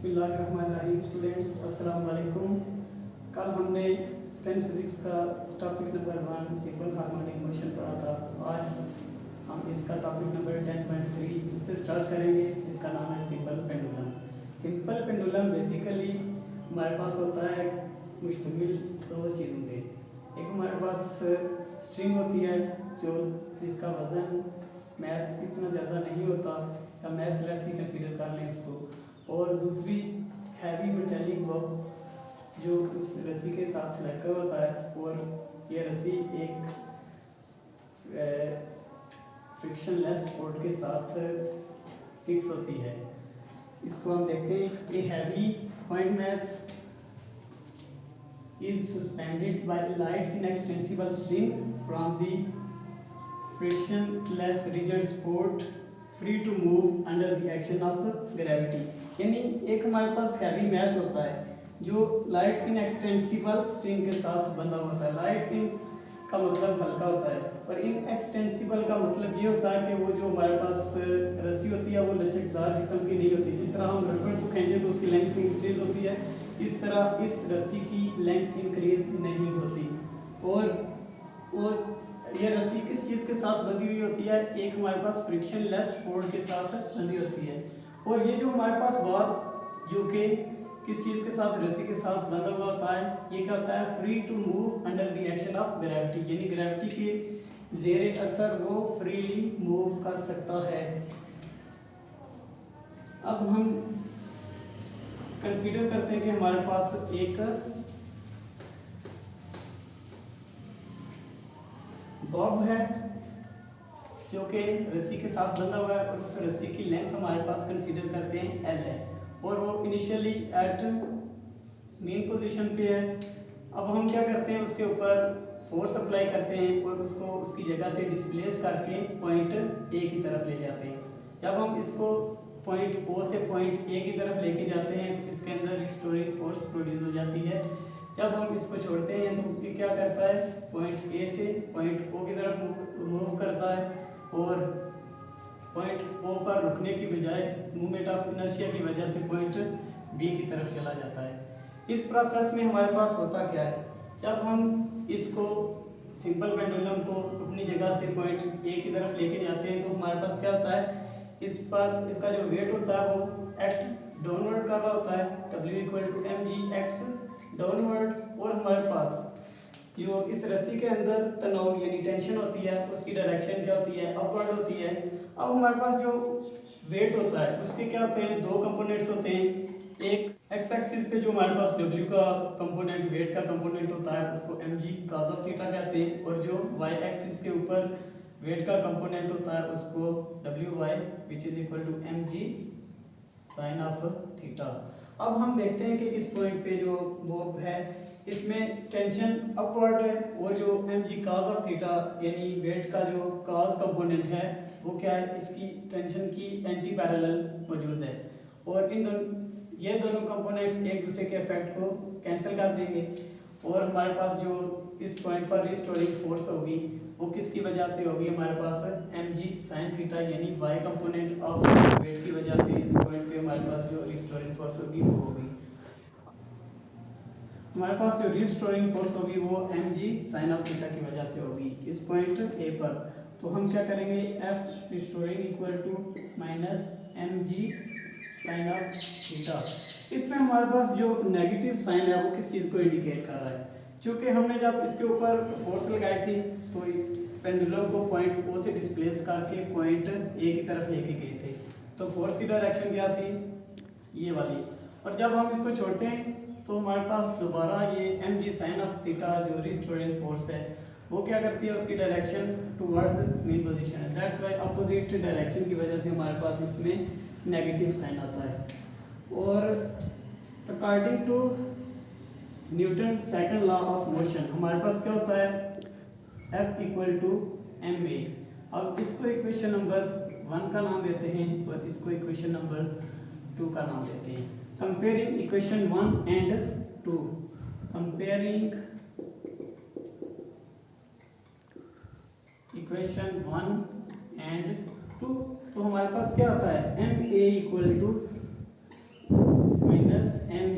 बिस्मिल्लाहिर्रहमानिर्रहीम। स्टूडेंट्स अस्सलाम वालेकुम। कल हमने 10th फिजिक्स का topic number 1 simple harmonic motion पढ़ा था। आज हम इसका टॉपिक नंबर 10.3 उससे स्टार्ट करेंगे, जिसका नाम है simple pendulum. Simple pendulum basically हमारे पास होता है मुश्तमिल दो चीज़ों पे। एक हमारे पास स्ट्रिंग होती है जिसका वज़न मैस इतना ज़्यादा नहीं होता, या मैस लेस ही कंसीडर कर लें इसको, और दूसरी हैवी मेटेलिक बॉब जो उस रस्सी के साथ लटका होता है, और ये रस्सी एक फ्रिक्शनलेस सपोर्ट के साथ फिक्स होती है। इसको हम देखते हैं कि heavy point mass is suspended by a light inextensible string from the frictionless rigid support free to move under the action of gravity। यानी एक हमारे पास हैवी मैस होता है जो लाइट इनएक्सटेंसिबल स्ट्रिंग के साथ बंधा होता है। लाइट इन का मतलब हल्का होता है, और इनएक्सटेंसिबल का मतलब ये होता है कि वो जो हमारे पास रस्सी होती है वो लचकदार किस्म की नहीं होती। जिस तरह हम रबड़ को खींचे तो उसकी लेंथ इंक्रीज होती है, इस तरह इस रस्सी की लेंथ इंक्रीज नहीं होती। और यह रस्सी किस चीज़ के साथ बंधी हुई होती है? एक हमारे पास फ्रिक्शनलेस सपोर्ट के साथ बंधी होती है। और ये जो हमारे पास बार जो कि किस चीज़ के साथ, रस्सी के साथ बंधा हुआ होता है, ये क्या होता है? Free to move under the action of gravity, यानी ग्रेविटी के ज़ेरे असर वो फ्रीली मूव कर सकता है। अब हम कंसीडर करते हैं कि हमारे पास एक बॉब है जो कि रस्सी के साथ बंधा हुआ है, और उस रस्सी की लेंथ हमारे पास कंसीडर करते हैं L है, और वो इनिशियली एट मेन पोजीशन पे है। अब हम क्या करते हैं, उसके ऊपर फोर्स अप्लाई करते हैं और उसको उसकी जगह से डिस्प्लेस करके पॉइंट A की तरफ ले जाते हैं। जब हम इसको पॉइंट O से पॉइंट A की तरफ लेके जाते हैं तो इसके अंदर रिस्टोरिंग फोर्स प्रोड्यूस हो जाती है। जब हम इसको छोड़ते हैं तो ये क्या करता है, पॉइंट A से पॉइंट O की तरफ मूव करता है, और पॉइंट O पर रुकने की बजाय मूवमेंट ऑफ इनर्शिया की वजह से पॉइंट B की तरफ चला जाता है। इस प्रोसेस में हमारे पास होता क्या है, जब हम इसको सिंपल पेंडुलम को अपनी जगह से पॉइंट A की तरफ लेके जाते हैं तो हमारे पास क्या होता है, इस पर इसका जो वेट होता है वो एक्ट डाउनवर्ड कर रहा होता है, W=mg एक्ट्स डाउनवर्ड। और हमारे पास जो इस रस्सी के अंदर तनाव यानी टेंशन होती है, उसकी डायरेक्शन क्या होती है, अपवर्ड होती है। अब हमारे पास जो वेट होता है उसके क्या होते हैं, दो कंपोनेंट्स होते हैं। एक एक्स एक्सिस पे जो हमारे पास W का कंपोनेंट, वेट का कंपोनेंट होता है, उसको mg cos ऑफ थीटा कहते हैं, और जो y एक्सिस के ऊपर वेट का कंपोनेंट होता है उसको wy =mg sin of theta. अब हम देखते हैं कि इस पॉइंट पे जो बॉब है इसमें टेंशन अपवर्ड है, और जो mg cos ऑफ थीटा यानी वेट का जो cos कंपोनेंट है वो क्या है, इसकी टेंशन की एंटी पैरेलल मौजूद है, और ये दोनों कंपोनेंट्स एक दूसरे के इफेक्ट को कैंसिल कर देंगे, और हमारे पास जो इस पॉइंट पर रिस्टोरिंग फोर्स होगी वो किसकी वजह से होगी, हमारे पास mg sin थीटा यानी y कंपोनेंट ऑफ वेट की वजह से इस पॉइंट पे हमारे पास जो रिस्टोरिंग फोर्स होगी वो होगी, हमारे पास जो रिस्टोरिंग फोर्स होगी वो mg sin ऑफ थीटा की वजह से होगी इस पॉइंट A पर। तो हम क्या करेंगे, F restoring -mg sin of theta. इसमें हमारे पास जो नेगेटिव साइन है वो किस चीज़ को इंडिकेट कर रहा है, क्योंकि हमने जब इसके ऊपर फोर्स लगाई थी तो पेंडुलम को पॉइंट O से डिस्प्लेस करके पॉइंट A की तरफ लेके गए थे, तो फोर्स की डायरेक्शन क्या थी, ये वाली। और जब हम इसको छोड़ते हैं तो हमारे पास दोबारा ये mg sin ऑफ थीटा जो रिस्टोरिंग फोर्स है वो क्या करती है, उसकी डायरेक्शन टुवर्ड्स मेन पोजीशन है। दैट्स व्हाई अपोजिट डायरेक्शन की वजह से हमारे पास इसमें नेगेटिव साइन आता है। और according to Newton second law of motion हमारे पास क्या होता है, F = ma। अब इसको इक्वेशन नंबर 1 का नाम देते हैं और इसको इक्वेशन नंबर 2 का नाम देते हैं। Comparing equation 1 and 2, comparing equation 1 and 2, तो हमारे पास क्या होता है, ma =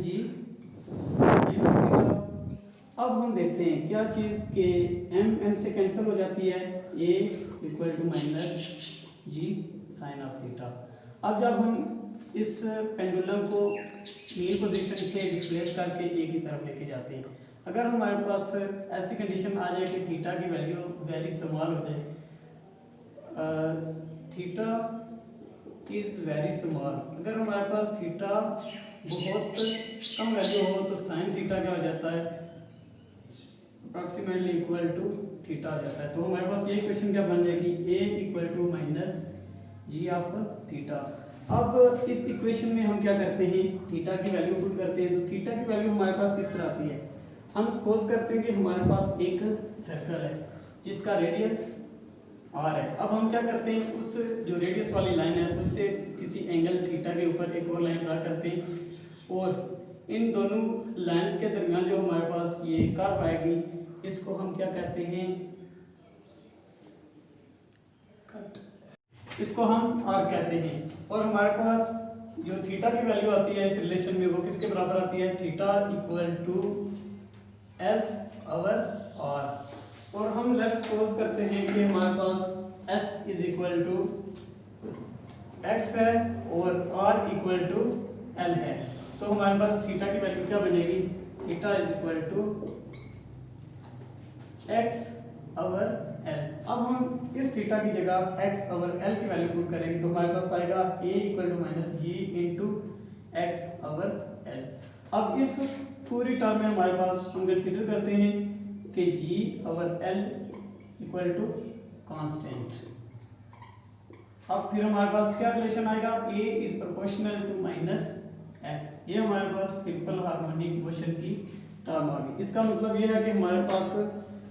g sine of theta. अब हम देखते हैं क्या चीज़ के m से कैंसिल हो जाती है, a equal to minus g sine of theta. अब जब हम इस पेंडुलम को मीन पोजीशन से डिस्प्लेस करके a की तरफ लेके जाते हैं, अगर हमारे पास ऐसी कंडीशन आ जाए कि थीटा की वैल्यू वेरी स्मॉल हो जाए, थीटा इज़ वेरी स्मॉल, अगर हमारे पास थीटा बहुत कम वैल्यू हो तो साइन थीटा क्या हो जाता है, अप्रॉक्सीमेटली इक्वल टू थीटा आ जाता है। तो हमारे पास ये इक्वेशन क्या बन जाएगी, a equal to minus g of theta. अब इस इक्वेशन में हम क्या करते हैं, थीटा की वैल्यू पुट करते हैं। तो थीटा की वैल्यू हमारे पास किस तरह आती है, हम सपोज करते हैं कि हमारे पास एक सर्कल है जिसका रेडियस r है। अब हम क्या करते हैं, उस जो रेडियस वाली लाइन है उससे किसी एंगल थीटा के ऊपर एक और लाइन ड्रा करते हैं, और इन दोनों लाइंस के दरमियान जो हमारे पास ये कर्व आएगी, इसको हम क्या कहते हैं, कट, इसको हम r कहते हैं। और हमारे पास जो थीटा की वैल्यू आती है इस रिलेशन में, वो किसके बराबर आती है, theta equal to s over r। और हम लेट्स सपोज करते हैं कि हमारे पास s is equal to x है और r इक्वल टू l है। तो हमारे पास थीटा की वैल्यू क्या बनेगी, theta is equal to x over l। अब हम इस थीटा की जगह x ओवर l की वैल्यू पुट करेंगे तो हमारे पास आएगा a equal to minus g into x over l। अब इस पूरी टर्म में हमारे पास हम कंसीडर करते हैं कि g over l equal to constant. अब फिर हमारे पास क्या रिलेशन आएगा, a is proportional to minus x। ये हमारे पास सिंपल हार्मोनिक मोशन की टर्म आ गई। इसका मतलब ये है कि हमारे पास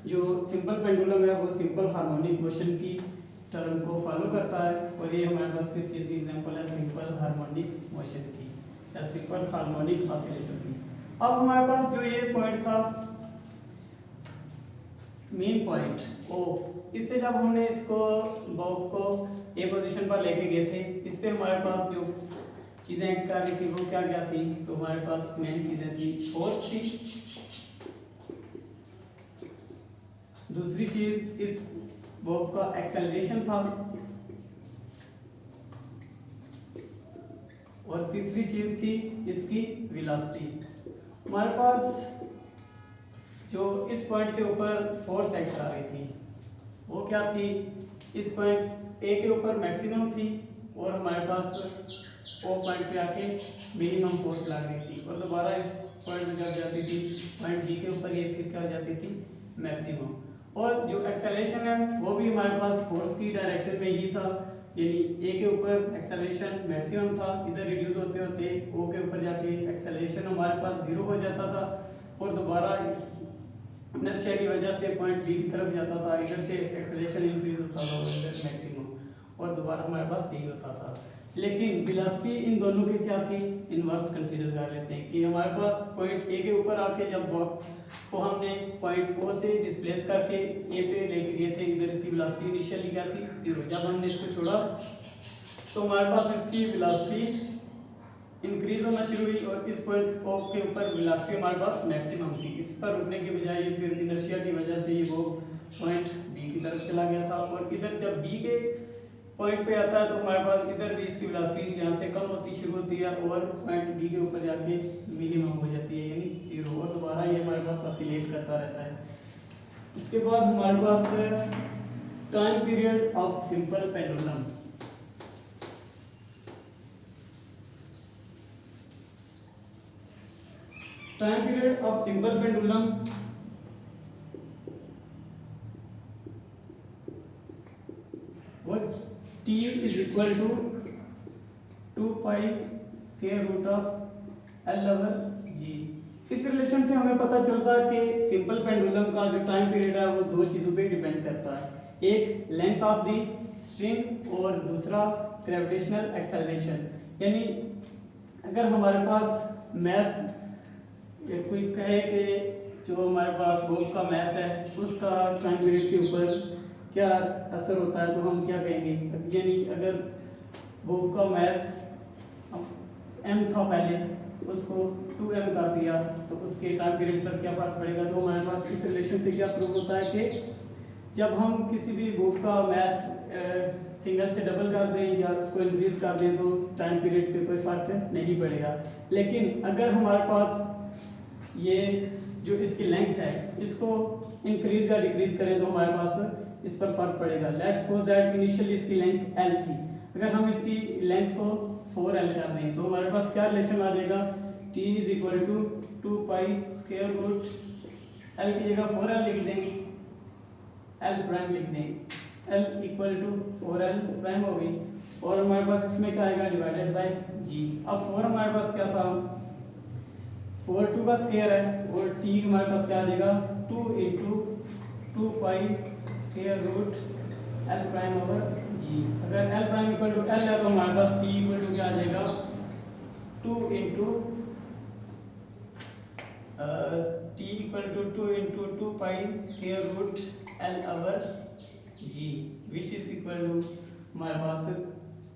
जो सिंपल पेंडुलम है वो सिंपल हार्मोनिक मोशन की टर्म को फॉलो करता है, और ये हमारे पास किस चीज़ की एग्जांपल है, सिंपल हार्मोनिक मोशन की या सिंपल हार्मोनिक ऑसिलेटर की। अब हमारे पास जो ये पॉइंट था मेन पॉइंट ओ, इससे जब हमने इसको बॉब को ए पोजीशन पर लेके गए थे, इस पे हमारे पास जो चीज़ें एक्ट कर रही थी वो क्या क्या थी, तो हमारे पास मेन चीज़ें थी, फोर्स थी, दूसरी चीज इस बॉब का एक्सेलरेशन था, और तीसरी चीज थी इसकी वेलोसिटी। हमारे पास जो इस पॉइंट के ऊपर फोर्स एक्ट कर रही थी वो क्या थी, इस पॉइंट ए के ऊपर मैक्सिमम थी, और हमारे पास ओ पॉइंट पे आके मिनिमम फोर्स लग रही थी, और दोबारा इस पॉइंट पे जब जाती थी पॉइंट जी के ऊपर ये फिर क्या हो जाती थी, मैक्सिमम। और जो एक्सेलरेशन है वो भी हमारे पास फोर्स की डायरेक्शन में ही था, यानी ए के ऊपर एक्सेलरेशन मैक्सिमम था, इधर रिड्यूस होते होते ओ के ऊपर जाके एक्सेलरेशन हमारे पास जीरो हो जाता था, और दोबारा इस इनर्शिया की वजह से पॉइंट बी की तरफ जाता था, इधर से एक्सेलरेशन इंक्रीज होता था और इधर मैक्सिमम, और दोबारा हमारे पास यही होता था। लेकिन वेलोसिटी इन दोनों की क्या थी, इनवर्स कंसीडर कर लेते हैं कि हमारे पास पॉइंट ए के ऊपर आके जब बॉब को हमने पॉइंट ओ से डिस्प्लेस करके ए पे लेके गए थे, इधर इसकी वेलोसिटी इनिशियली क्या थी, जीरो। जब हमने इसको छोड़ा तो हमारे पास इसकी वेलोसिटी इंक्रीज होना शुरू हुई, और इस पॉइंट ओ के ऊपर वेलोसिटी हमारे पास मैक्सिमम थी। इस पर रुकने के बजाय ये फिर इनर्शिया की वजह से ये वो पॉइंट बी की तरफ चला गया था, और इधर जब बी के पॉइंट पे आता है तो हमारे पास इधर भी इसकी वेलोसिटी यहाँ से कम होती शुरू होती है, और पॉइंट बी के ऊपर जाके मिनिमम हो जाती है, यानी जीरो, और दोबारा ये हमारे पास ऑसिलेट करता रहता है। इसके बाद हमारे पास time period of simple pendulum. Time period of simple pendulum वो t is equal to 2 pi square root of l over g। इस रिलेशन से हमें पता चलता है कि सिंपल पेंडुलम का जो टाइम पीरियड है वो दो चीज़ों पे डिपेंड करता है, एक लेंथ ऑफ द स्ट्रिंग और दूसरा ग्रेविटेशनल एक्सेलरेशन। यानी अगर हमारे पास मैस कोई कहे कि जो हमारे पास बॉब का मैस है उसका टाइम पीरियड के ऊपर क्या असर होता है, तो हम क्या कहेंगे, यानी अगर बॉब का मैस m था पहले, उसको 2m कर दिया, तो उसके टाइम पीरियड पर क्या फ़र्क पड़ेगा। तो हमारे पास इस रिलेशन से क्या प्रूव होता है कि जब हम किसी भी बुक का मैथ सिंगल से डबल कर दें या उसको इंक्रीज कर दें तो टाइम पीरियड पे कोई फ़र्क नहीं पड़ेगा। लेकिन अगर हमारे पास ये जो इसकी लेंथ है इसको इंक्रीज या डिक्रीज करें तो हमारे पास इस पर फ़र्क पड़ेगा। लेट्स सपोज दैट इनिशियली इसकी लेंथ l थी, अगर हम इसकी लेंथ को 4l कर दें तो हमारे पास क्या रिलेशन आ जाएगा, t is equal to 2 pi square root l की जगह 4l लिख देंगे, l प्राइम लिख देंगे, l equal to 4l prime हो गई। और हमारे पास इसमें क्या आएगा, डिवाइडेड बाय g। अब 4 हमारे पास क्या था, 4 2 का स्क्वायर है, और t हमारे पास क्या आ जाएगा 2 into 2 pi square root l prime over g। अगर l prime equal to l है तो हमारे पास t इक्वल टू क्या आ जाएगा 2 into t equal to 2 into 2 pi square root l over g which is equal to हमारे पास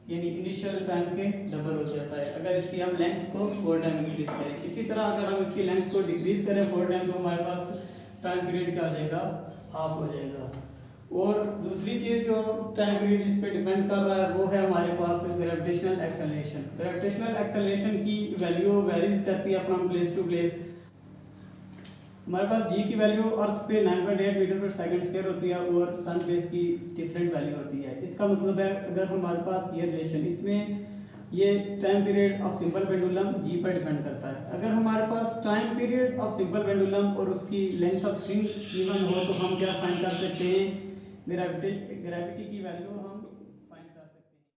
यानी इनिशियल टाइम के डबल हो जाता है अगर इसकी हम लेंथ को 4 टाइम इंक्रीज करें। इसी तरह अगर हम इसकी लेंथ को डिक्रीज करें 4 टाइम तो हमारे पास टाइम पीरियड क्या हो जाएगा, हाफ हो जाएगा। और दूसरी चीज़ जो टाइम पीरियड जिस पे डिपेंड कर रहा है वो है हमारे पास ग्रेविटेशनल एक्सेलरेशन। ग्रेविटेशनल एक्सेलरेशन की वैल्यू वेरीज करती है फ्रॉम प्लेस टू प्लेस। हमारे पास g की वैल्यू अर्थ पे 9.8 मीटर पर सेकंड स्क्वायर होती है और सन पे इसकी डिफरेंट वैल्यू होती है। इसका मतलब है अगर हमारे पास ये रिलेशन, इसमें ये time period of simple pendulum g पर डिपेंड करता है। अगर हमारे पास टाइम पीरियड ऑफ सिंपल पेंडुलम और उसकी लेंथ ऑफ स्ट्रिंग गिवन हो तो हम क्या फाइंड कर सकते हैं, ग्रेविटी की वैल्यू हम